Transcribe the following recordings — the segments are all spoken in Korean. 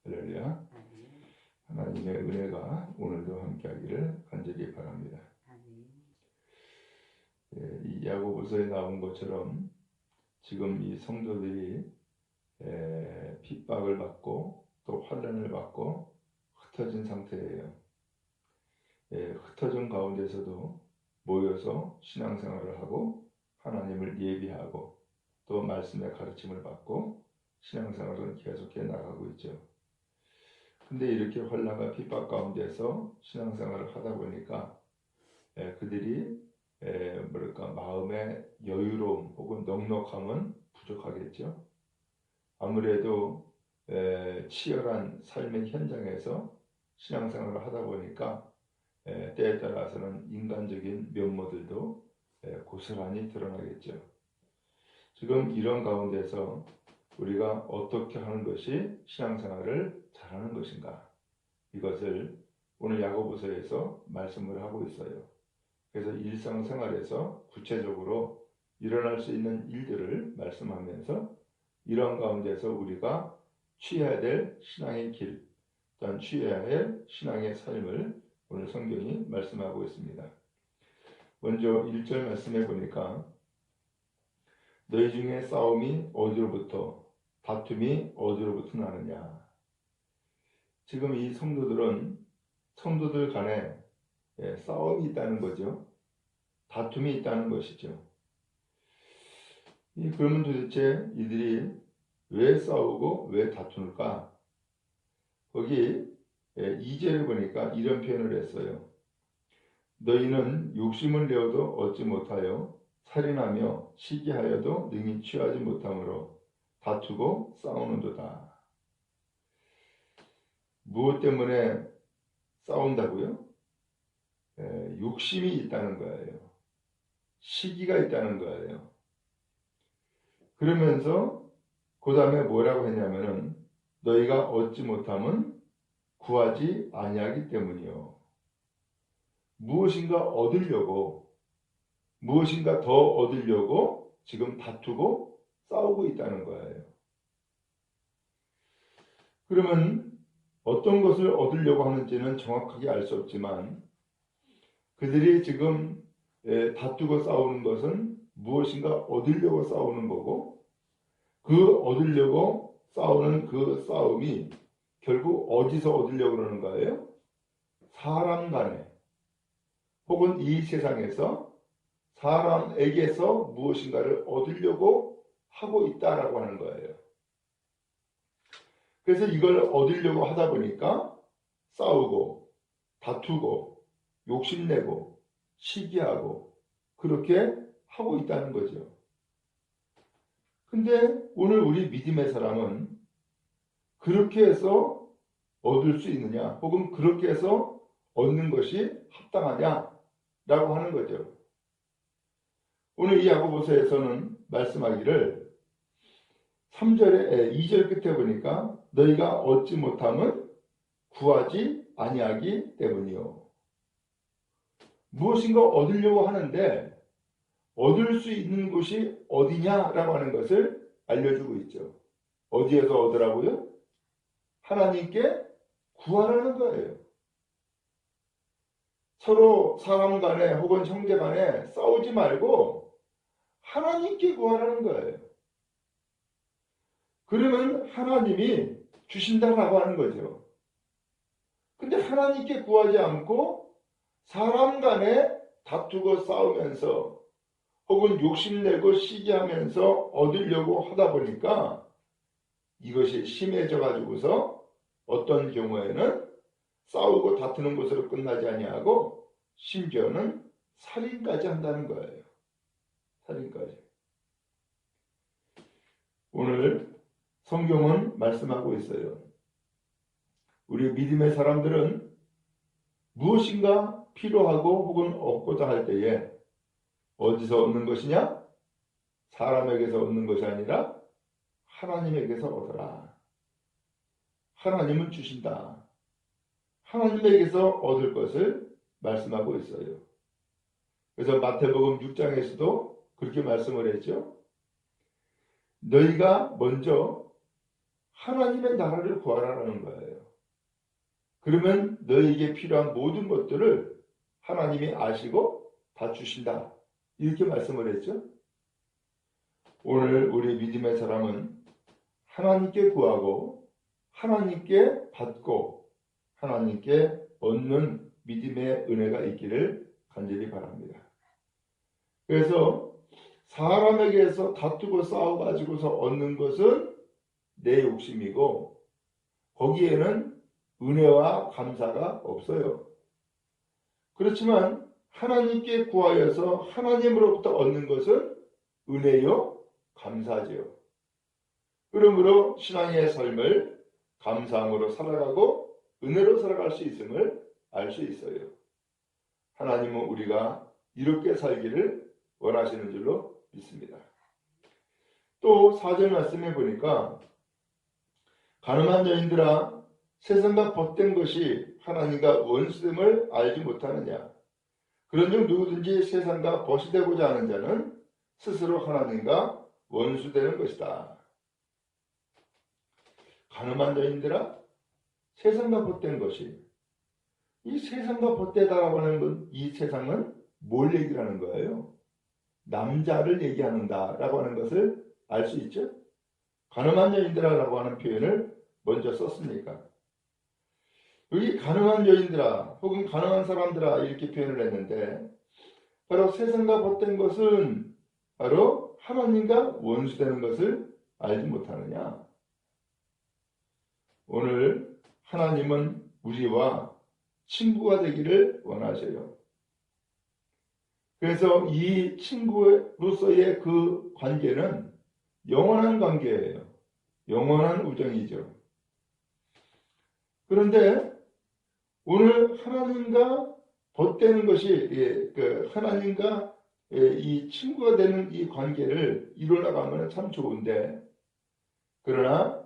할렐루야. 하나님의 은혜가 오늘도 함께하기를 간절히 바랍니다. 이 야고보서에 나온 것처럼 지금 이 성도들이 핍박을 받고 또 환난을 받고 흩어진 상태예요. 흩어진 가운데서도 모여서 신앙생활을 하고 하나님을 예비하고 또 말씀의 가르침을 받고 신앙생활은 계속해 나가고 있죠. 근데 이렇게 환난과 핍박 가운데서 신앙생활을 하다 보니까 그들이 마음의 여유로움 혹은 넉넉함은 부족하겠죠. 아무래도 치열한 삶의 현장에서 신앙생활을 하다 보니까 때에 따라서는 인간적인 면모들도 고스란히 드러나겠죠. 지금 이런 가운데서 우리가 어떻게 하는 것이 신앙생활을 잘하는 것인가, 이것을 오늘 야고보서에서 말씀을 하고 있어요. 그래서 일상생활에서 구체적으로 일어날 수 있는 일들을 말씀하면서 이런 가운데서 우리가 취해야 될 신앙의 길, 또한 취해야 할 신앙의 삶을 오늘 성경이 말씀하고 있습니다. 먼저 1절 말씀해 보니까 너희 중에 싸움이 어디로부터, 다툼이 어디로부터 나느냐. 지금 이 성도들 간에 싸움이 있다는 거죠. 다툼이 있다는 것이죠. 그러면 도대체 이들이 왜 싸우고 왜 다투는가? 거기 2절에 보니까 이런 표현을 했어요. 너희는 욕심을 내어도 얻지 못하여 살인하며 시기하여도 능히 취하지 못하므로 다투고 싸우는도다. 무엇 때문에 싸운다고요? 욕심이 있다는 거예요. 시기가 있다는 거예요. 그러면서 그 다음에 뭐라고 했냐면은 너희가 얻지 못함은 구하지 아니하기 때문이요. 무엇인가 얻으려고, 무엇인가 더 얻으려고 지금 다투고 싸우고 있다는 거예요. 그러면 어떤 것을 얻으려고 하는지는 정확하게 알 수 없지만 그들이 지금 다투고 싸우는 것은 무엇인가 얻으려고 싸우는 거고, 그 얻으려고 싸우는 그 싸움이 결국 어디서 얻으려고 그러는 거예요? 사람 간에 혹은 이 세상에서 사람에게서 무엇인가를 얻으려고 하고 있다라고 하는 거예요. 그래서 이걸 얻으려고 하다 보니까 싸우고 다투고 욕심내고 시기하고 그렇게 하고 있다는 거죠. 근데 오늘 우리 믿음의 사람은 그렇게 해서 얻을 수 있느냐, 혹은 그렇게 해서 얻는 것이 합당하냐라고 하는 거죠. 오늘 이 야고보서에서는 말씀하기를 2절 끝에 보니까 너희가 얻지 못함은 구하지 아니하기 때문이요. 무엇인가 얻으려고 하는데 얻을 수 있는 곳이 어디냐라고 하는 것을 알려주고 있죠. 어디에서 얻으라고요? 하나님께 구하라는 거예요. 서로 사람 간에 혹은 형제 간에 싸우지 말고 하나님께 구하라는 거예요. 그러면 하나님이 주신다라고 하는 거죠. 근데 하나님께 구하지 않고 사람 간에 다투고 싸우면서 혹은 욕심내고 시기하면서 얻으려고 하다 보니까 이것이 심해져 가지고서 어떤 경우에는 싸우고 다투는 것으로 끝나지 아니하고 심지어는 살인까지 한다는 거예요. 살인까지. 오늘 성경은 말씀하고 있어요. 우리 믿음의 사람들은 무엇인가 필요하고 혹은 얻고자 할 때에 어디서 얻는 것이냐? 사람에게서 얻는 것이 아니라 하나님에게서 얻어라. 하나님은 주신다. 하나님에게서 얻을 것을 말씀하고 있어요. 그래서 마태복음 6장에서도 그렇게 말씀을 했죠. 너희가 먼저 하나님의 나라를 구하라는 거예요. 그러면 너에게 필요한 모든 것들을 하나님이 아시고 다 주신다. 이렇게 말씀을 했죠. 오늘 우리 믿음의 사람은 하나님께 구하고 하나님께 받고 하나님께 얻는 믿음의 은혜가 있기를 간절히 바랍니다. 그래서 사람에게서 다투고 싸워가지고서 얻는 것은 내 욕심이고 거기에는 은혜와 감사가 없어요. 그렇지만 하나님께 구하여서 하나님으로부터 얻는 것은 은혜요, 감사죠. 그러므로 신앙의 삶을 감사함으로 살아가고 은혜로 살아갈 수 있음을 알 수 있어요. 하나님은 우리가 이렇게 살기를 원하시는 줄로 믿습니다. 또 4절 말씀해 보니까 가늠한 여인들아 세상과 벗된 것이 하나님과 원수됨을 알지 못하느냐. 그런즉 누구든지 세상과 벗이 되고자 하는 자는 스스로 하나님과 원수되는 것이다. 가늠한 여인들아 세상과 벗된 것이, 이 세상과 벗되다라고 하는 건 이 세상은 뭘 얘기하는 거예요? 남자를 얘기하는다라고 하는 것을 알 수 있죠. 가늠한 여인들아라고 하는 표현을 먼저 썼으니까 여기 가늠한 여인들아 혹은 가늠한 사람들아 이렇게 표현을 했는데 바로 세상과 벗된 것은 바로 하나님과 원수되는 것을 알지 못하느냐. 오늘 하나님은 우리와 친구가 되기를 원하셔요. 그래서 이 친구로서의 그 관계는 영원한 관계예요. 영원한 우정이죠. 그런데 오늘 하나님과 벗되는 것이 하나님과 이 친구가 되는 이 관계를 이루어나가면 참 좋은데 그러나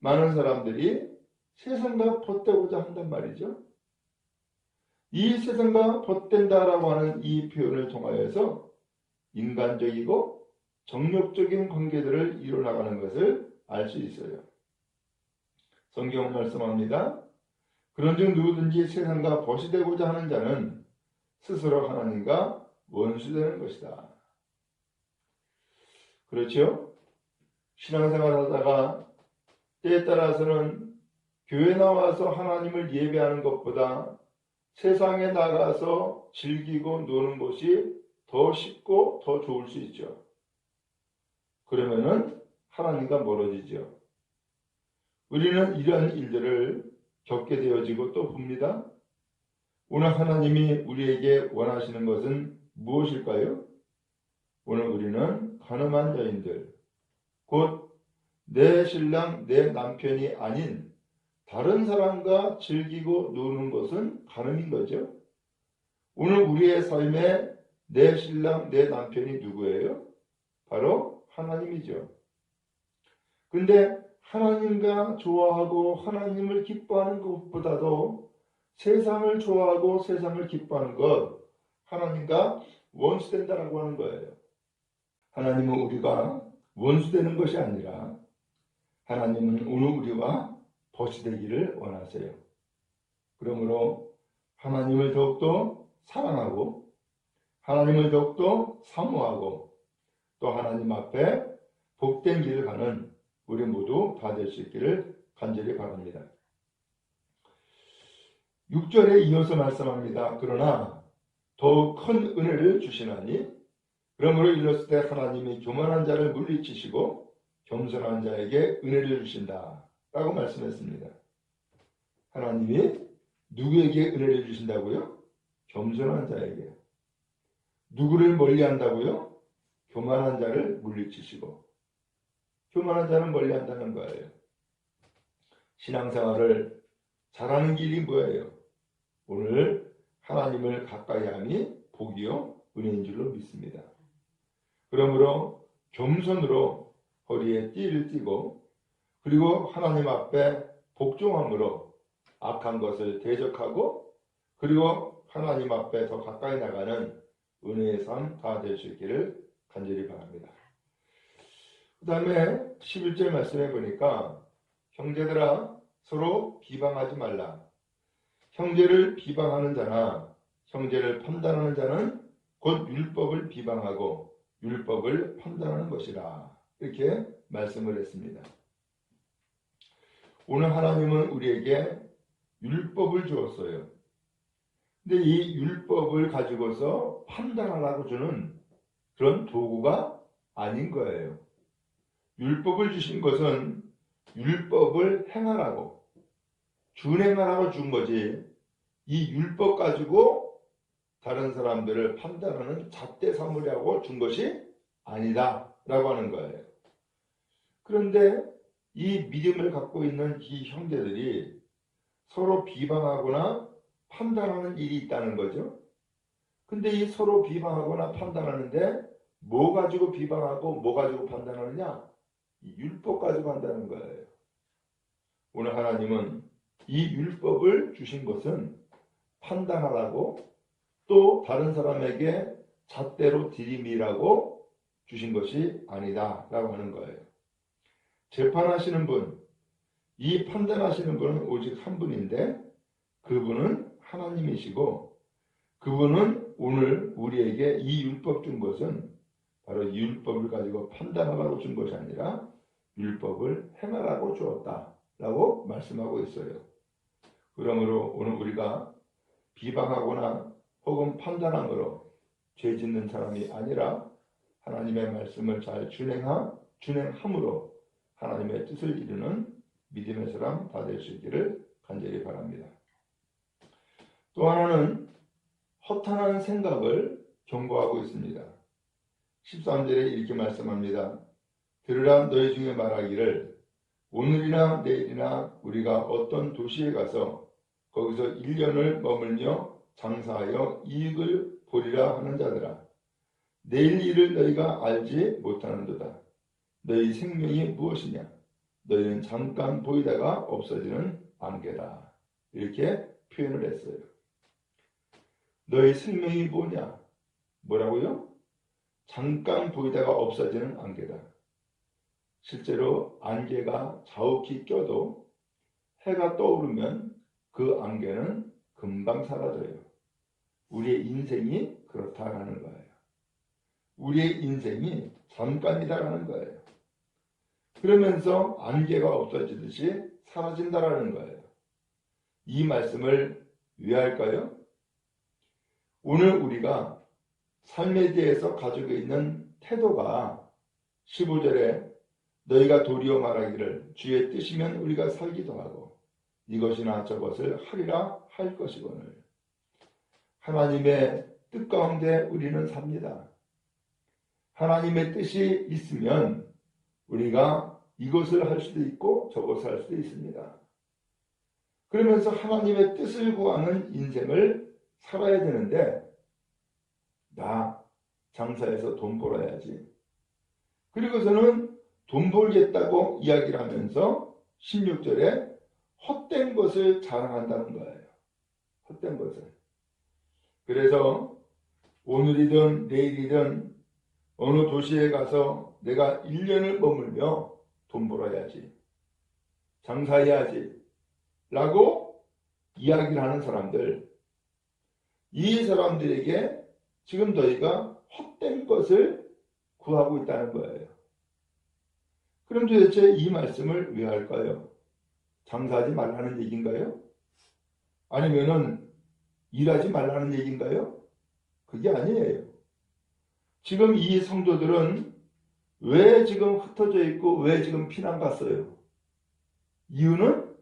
많은 사람들이 세상과 벗되고자 한단 말이죠. 이 세상과 벗된다라고 하는 이 표현을 통하여서 인간적이고 정욕적인 관계들을 이루어나가는 것을 알 수 있어요. 성경은 말씀합니다. 그런즉 누구든지 세상과 벗이 되고자 하는 자는 스스로 하나님과 원수되는 것이다. 그렇죠? 신앙생활 하다가 때에 따라서는 교회 나와서 하나님을 예배하는 것보다 세상에 나가서 즐기고 노는 것이 더 쉽고 더 좋을 수 있죠. 그러면은 하나님과 멀어지죠. 우리는 이런 일들을 겪게 되어지고 또 봅니다. 오늘 하나님이 우리에게 원하시는 것은 무엇일까요? 오늘 우리는 가늠한 여인들, 곧 내 신랑, 내 남편이 아닌 다른 사람과 즐기고 노는 것은 가늠인 거죠. 오늘 우리의 삶에 내 신랑, 내 남편이 누구예요? 바로 하나님이죠. 근데 하나님과 좋아하고 하나님을 기뻐하는 것보다도 세상을 좋아하고 세상을 기뻐하는 것, 하나님과 원수된다라고 하는 거예요. 하나님은 우리가 원수되는 것이 아니라 하나님은 오늘 우리와 벗이 되기를 원하세요. 그러므로 하나님을 더욱더 사랑하고 하나님을 더욱더 사모하고 또 하나님 앞에 복된 길을 가는 우리 모두 다 될 수 있기를 간절히 바랍니다. 6절에 이어서 말씀합니다. 그러나 더욱 큰 은혜를 주시나니 그러므로 일렀을 때 하나님이 교만한 자를 물리치시고 겸손한 자에게 은혜를 주신다 라고 말씀했습니다. 하나님이 누구에게 은혜를 주신다고요? 겸손한 자에게. 누구를 멀리한다고요? 교만한 자를 물리치시고. 교만한 자는 멀리한다는 거예요. 신앙생활을 잘하는 길이 뭐예요? 오늘 하나님을 가까이 함이 복이요 은혜인 줄로 믿습니다. 그러므로 겸손으로 허리에 띠를 띠고 그리고 하나님 앞에 복종함으로 악한 것을 대적하고 그리고 하나님 앞에 더 가까이 나가는 은혜의 삶 다 될 수 있기를 간절히 바랍니다. 그 다음에 11절 말씀해 보니까 형제들아 서로 비방하지 말라. 형제를 비방하는 자나 형제를 판단하는 자는 곧 율법을 비방하고 율법을 판단하는 것이라. 이렇게 말씀을 했습니다. 오늘 하나님은 우리에게 율법을 주었어요. 근데 이 율법을 가지고서 판단하라고 주는 그런 도구가 아닌 거예요. 율법을 주신 것은 율법을 행하라고, 준행하라고 준 거지, 이 율법 가지고 다른 사람들을 판단하는 잣대 삼으려고 준 것이 아니다 라고 하는 거예요. 그런데 이 믿음을 갖고 있는 이 형제들이 서로 비방하거나 판단하는 일이 있다는 거죠. 근데 이 서로 비방하거나 판단하는데 뭐 가지고 비방하고 뭐 가지고 판단하느냐? 이 율법 가지고 한다는 거예요. 오늘 하나님은 이 율법을 주신 것은 판단하라고, 또 다른 사람에게 잣대로 들이미라고 주신 것이 아니다 라고 하는 거예요. 재판하시는 분, 이 판단하시는 분은 오직 한 분인데 그분은 하나님이시고, 그분은 오늘 우리에게 이 율법 준 것은 바로 이 율법을 가지고 판단하라고 준 것이 아니라 율법을 행하라고 주었다 라고 말씀하고 있어요. 그러므로 오늘 우리가 비방하거나 혹은 판단함으로 죄 짓는 사람이 아니라 하나님의 말씀을 잘 준행함으로 하나님의 뜻을 이루는 믿음의 사람 다 될 수 있기를 간절히 바랍니다. 또 하나는 허탄한 생각을 경고하고 있습니다. 13절에 이렇게 말씀합니다. 들으라, 너희 중에 말하기를 오늘이나 내일이나 우리가 어떤 도시에 가서 거기서 1년을 머물며 장사하여 이익을 보리라 하는 자들아, 내일 일을 너희가 알지 못하는도다. 너희 생명이 무엇이냐? 너희는 잠깐 보이다가 없어지는 안개다. 이렇게 표현을 했어요. 너희 생명이 뭐냐? 뭐라고요? 잠깐 보이다가 없어지는 안개다. 실제로 안개가 자욱히 껴도 해가 떠오르면 그 안개는 금방 사라져요. 우리의 인생이 그렇다라는 거예요. 우리의 인생이 잠깐이다라는 거예요. 그러면서 안개가 없어지듯이 사라진다라는 거예요. 이 말씀을 왜 할까요? 오늘 우리가 삶에 대해서 가지고 있는 태도가 15절에 너희가 도리어 말하기를 주의 뜻이면 우리가 살기도 하고 이것이나 저것을 하리라 할 것이거늘. 하나님의 뜻 가운데 우리는 삽니다. 하나님의 뜻이 있으면 우리가 이것을 할 수도 있고 저것을 할 수도 있습니다. 그러면서 하나님의 뜻을 구하는 인생을 살아야 되는데, 나 장사해서 돈 벌어야지. 그리고서는 돈 벌겠다고 이야기를 하면서 16절에 헛된 것을 자랑한다는 거예요. 헛된 것을. 그래서 오늘이든 내일이든 어느 도시에 가서 내가 1년을 머물며 돈 벌어야지, 장사해야지 라고 이야기를 하는 사람들, 이 사람들에게 지금 너희가 헛된 것을 구하고 있다는 거예요. 그럼 도대체 이 말씀을 왜 할까요? 장사하지 말라는 얘기인가요? 아니면은 일하지 말라는 얘기인가요? 그게 아니에요. 지금 이 성도들은 왜 지금 흩어져 있고 왜 지금 피난 갔어요? 이유는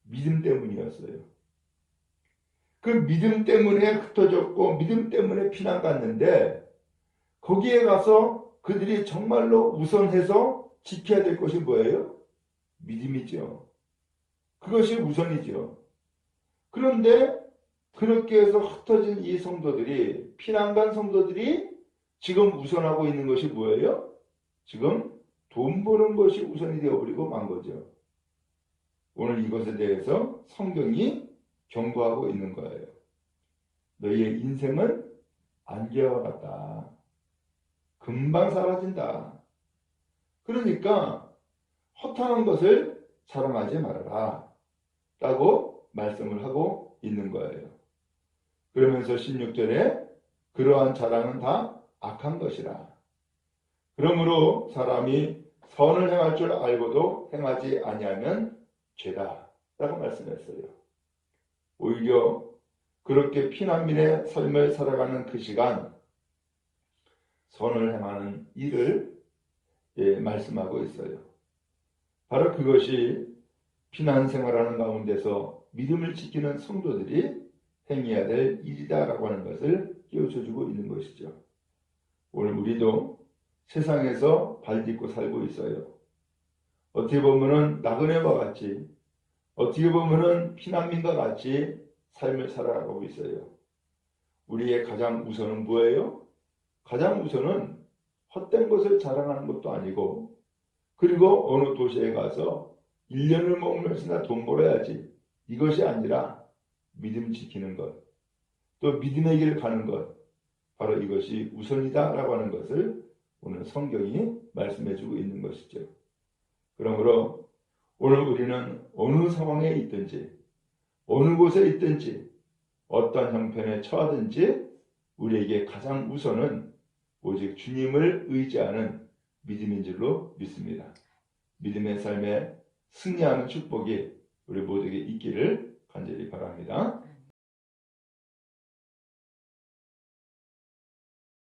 믿음 때문이었어요. 그 믿음 때문에 흩어졌고 믿음 때문에 피난 갔는데, 거기에 가서 그들이 정말로 우선해서 지켜야 될 것이 뭐예요? 믿음이죠. 그것이 우선이죠. 그런데 그렇게 해서 흩어진 이 성도들이, 피난 간 성도들이 지금 우선하고 있는 것이 뭐예요? 지금 돈 버는 것이 우선이 되어버리고 만 거죠. 오늘 이것에 대해서 성경이 경고하고 있는 거예요. 너희의 인생은 안개와 같다. 금방 사라진다. 그러니까 허탄한 것을 사랑하지 말아라 라고 말씀을 하고 있는 거예요. 그러면서 16절에 그러한 자랑은 다 악한 것이라. 그러므로 사람이 선을 행할 줄 알고도 행하지 아니하면 죄다 라고 말씀했어요. 오히려 그렇게 피난민의 삶을 살아가는 그 시간 선을 행하는 일을 말씀하고 있어요. 바로 그것이 피난 생활하는 가운데서 믿음을 지키는 성도들이 행해야 될 일이다라고 하는 것을 깨우쳐주고 있는 것이죠. 오늘 우리도 세상에서 발딛고 살고 있어요. 어떻게 보면은 나그네와 같이, 어떻게 보면은 피난민과 같이 삶을 살아가고 있어요. 우리의 가장 우선은 뭐예요? 가장 우선은 헛된 것을 자랑하는 것도 아니고, 그리고 어느 도시에 가서 1년을 먹으면서 돈 벌어야지, 이것이 아니라 믿음 지키는 것, 또 믿음의 길 가는 것, 바로 이것이 우선이다라고 하는 것을 오늘 성경이 말씀해주고 있는 것이죠. 그러므로 오늘 우리는 어느 상황에 있든지, 어느 곳에 있든지, 어떤 형편에 처하든지 우리에게 가장 우선은 오직 주님을 의지하는 믿음인 줄로 믿습니다. 믿음의 삶에 승리하는 축복이 우리 모두에게 있기를 간절히 바랍니다.